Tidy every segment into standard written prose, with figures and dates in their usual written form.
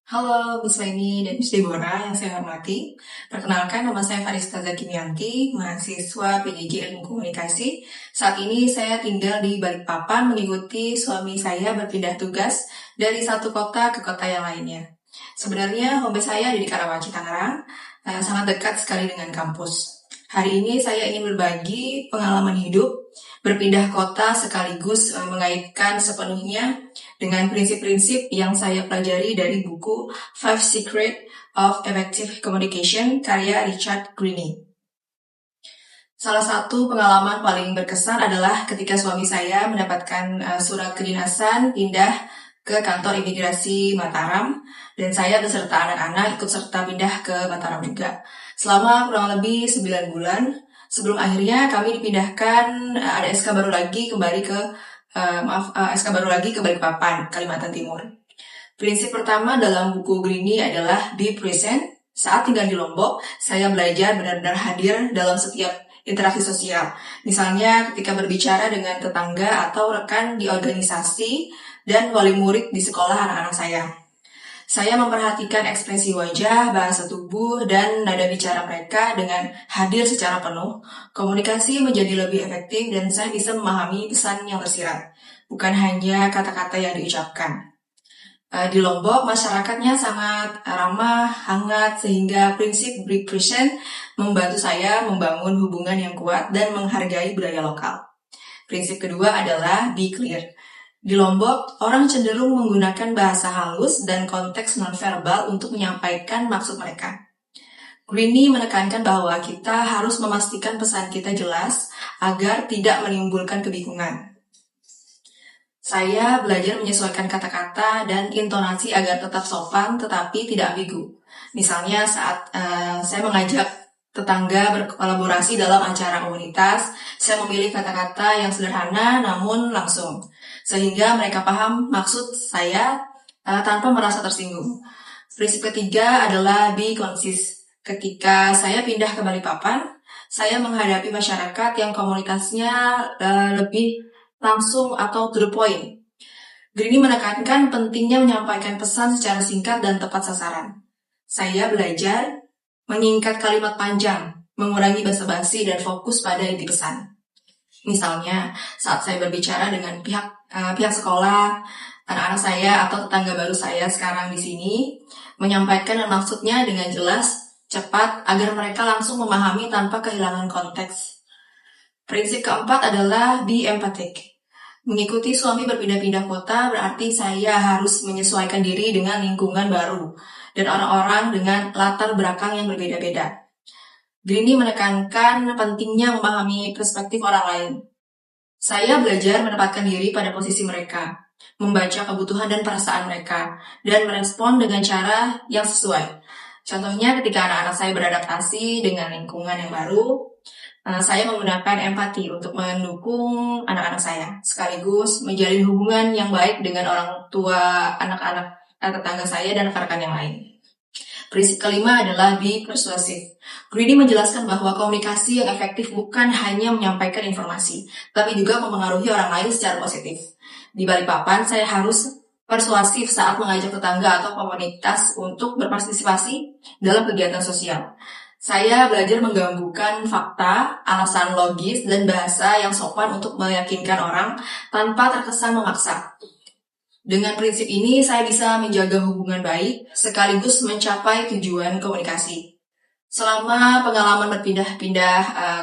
Halo, Bu Swaini dan Miss Deborah yang saya hormati. Perkenalkan, nama saya Farista Zakimianti, mahasiswa PJJ Ilmu Komunikasi. Saat ini saya tinggal di Balikpapan mengikuti suami saya berpindah tugas dari satu kota ke kota yang lainnya. Sebenarnya home base saya di Karawaci, Tangerang, sangat dekat sekali dengan kampus. Hari ini saya ingin berbagi pengalaman hidup, berpindah kota sekaligus mengaitkan sepenuhnya dengan prinsip-prinsip yang saya pelajari dari buku Five Secrets of Effective Communication karya Richard Greene. Salah satu pengalaman paling berkesan adalah ketika suami saya mendapatkan surat kedinasan pindah ke kantor imigrasi Mataram, dan saya beserta anak-anak ikut serta pindah ke Mataram juga. Selama kurang lebih 9 bulan, sebelum akhirnya kami dipindahkan, ada SK baru lagi kembali ke SK baru lagi ke Balikpapan, Kalimantan Timur. Prinsip pertama dalam buku Greene adalah be present. Saat tinggal di Lombok, saya belajar benar-benar hadir dalam setiap interaksi sosial. Misalnya ketika berbicara dengan tetangga atau rekan di organisasi dan wali murid di sekolah anak-anak saya. Saya memperhatikan ekspresi wajah, bahasa tubuh, dan nada bicara mereka dengan hadir secara penuh. Komunikasi menjadi lebih efektif dan saya bisa memahami pesan yang tersirat, bukan hanya kata-kata yang diucapkan. Di Lombok, masyarakatnya sangat ramah, hangat, sehingga prinsip be present membantu saya membangun hubungan yang kuat dan menghargai budaya lokal. Prinsip kedua adalah be clear. Di Lombok, orang cenderung menggunakan bahasa halus dan konteks nonverbal untuk menyampaikan maksud mereka. Greene menekankan bahwa kita harus memastikan pesan kita jelas agar tidak menimbulkan kebingungan. Saya belajar menyesuaikan kata-kata dan intonasi agar tetap sopan tetapi tidak ambigu. Misalnya saat saya mengajak tetangga berkolaborasi dalam acara komunitas, saya memilih kata-kata yang sederhana namun langsung, sehingga mereka paham maksud saya tanpa merasa tersinggung. Prinsip ketiga adalah be concis. Ketika saya pindah ke Balikpapan, saya menghadapi masyarakat yang komunitasnya lebih langsung atau to the point. Greene menekankan pentingnya menyampaikan pesan secara singkat dan tepat sasaran. Saya belajar menyingkat kalimat panjang, mengurangi basa-basi dan fokus pada inti pesan. Misalnya, saat saya berbicara dengan pihak sekolah, anak-anak saya atau tetangga baru saya sekarang di sini, menyampaikan maksudnya dengan jelas, cepat, agar mereka langsung memahami tanpa kehilangan konteks. Prinsip keempat adalah be empathic. Mengikuti suami berpindah-pindah kota berarti saya harus menyesuaikan diri dengan lingkungan baru dan orang-orang dengan latar belakang yang berbeda-beda. Greene menekankan pentingnya memahami perspektif orang lain. Saya belajar menempatkan diri pada posisi mereka, membaca kebutuhan dan perasaan mereka, dan merespon dengan cara yang sesuai. Contohnya ketika anak-anak saya beradaptasi dengan lingkungan yang baru, saya menggunakan empati untuk mendukung anak-anak saya, sekaligus menjalin hubungan yang baik dengan orang tua anak-anak tetangga saya dan rekan-rekan yang lain. Prinsip kelima adalah be persuasive. Greene menjelaskan bahwa komunikasi yang efektif bukan hanya menyampaikan informasi, tapi juga mempengaruhi orang lain secara positif. Di Balikpapan, saya harus persuasif saat mengajak tetangga atau komunitas untuk berpartisipasi dalam kegiatan sosial. Saya belajar menggabungkan fakta, alasan logis, dan bahasa yang sopan untuk meyakinkan orang tanpa terkesan memaksa. Dengan prinsip ini, saya bisa menjaga hubungan baik sekaligus mencapai tujuan komunikasi. Selama pengalaman berpindah-pindah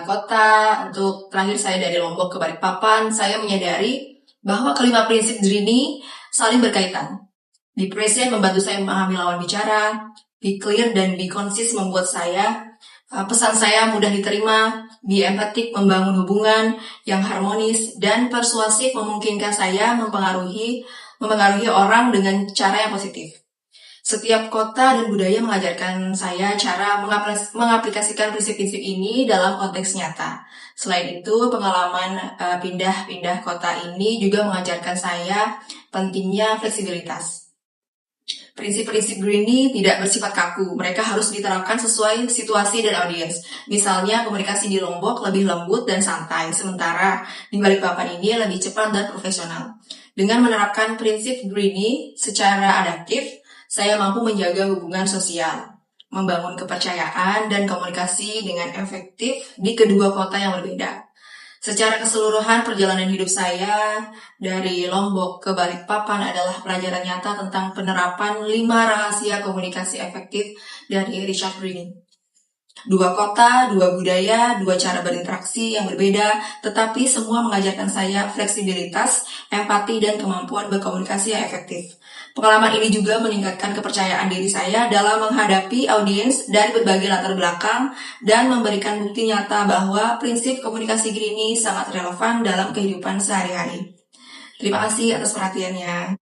kota, untuk terakhir saya dari Lombok ke Balikpapan, saya menyadari bahwa kelima prinsip Greene saling berkaitan. Be present membantu saya memahami lawan bicara, be clear dan be concis membuat pesan saya mudah diterima, be empathic membangun hubungan yang harmonis, dan persuasif memungkinkan saya mempengaruhi orang dengan cara yang positif. Setiap kota dan budaya mengajarkan saya cara mengaplikasikan prinsip-prinsip ini dalam konteks nyata. Selain itu, pengalaman pindah-pindah kota ini juga mengajarkan saya pentingnya fleksibilitas. Prinsip-prinsip Greene tidak bersifat kaku, mereka harus diterapkan sesuai situasi dan audiens. Misalnya, komunikasi di Lombok lebih lembut dan santai, sementara di Balikpapan ini lebih cepat dan profesional. Dengan menerapkan prinsip Greene secara adaptif, saya mampu menjaga hubungan sosial, membangun kepercayaan dan komunikasi dengan efektif di kedua kota yang berbeda. Secara keseluruhan perjalanan hidup saya dari Lombok ke Balikpapan adalah pelajaran nyata tentang penerapan 5 rahasia komunikasi efektif dari Richard Green. 2 kota, 2 budaya, 2 cara berinteraksi yang berbeda, tetapi semua mengajarkan saya fleksibilitas, empati, dan kemampuan berkomunikasi yang efektif. Pengalaman ini juga meningkatkan kepercayaan diri saya dalam menghadapi audiens dari berbagai latar belakang dan memberikan bukti nyata bahwa prinsip komunikasi Green ini sangat relevan dalam kehidupan sehari-hari. Terima kasih atas perhatiannya.